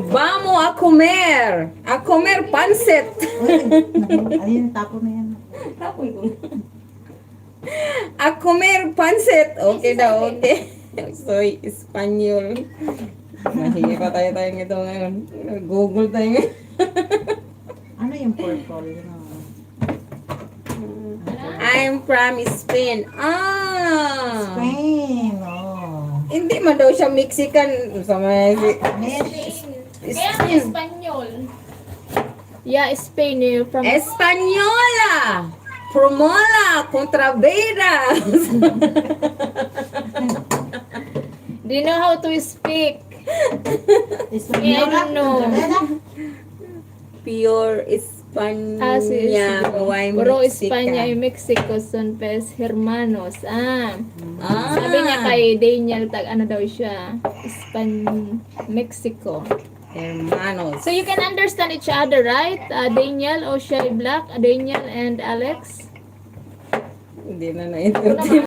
Vamos a comer. A comer pancit. Ayun, tapo na yan. Tapon ko. A comer pancit. Okay daw, okay. Soy Espanyol. Mahirap tayo nito ngayon. Google tayo ngayon. Ano yung purple? I'm from Spain. Spain. Oh. Hindi man daw siya Mexican. Sama Kaya ang Espanyol. Yeah, Spain. From Española. Promola. Contrabera. Do you know how to speak? Yeah, I don't know. Pure Ah, sí, España. sí. Why Puro Mexican? España y Mexico son pues hermanos. Ah. Sabi niya kay Daniel, ano daw siya? Mexico. Hermanos. So you can understand each other, right? Daniel, O'Shea Black, Daniel and Alex. Hindi na naintindihan.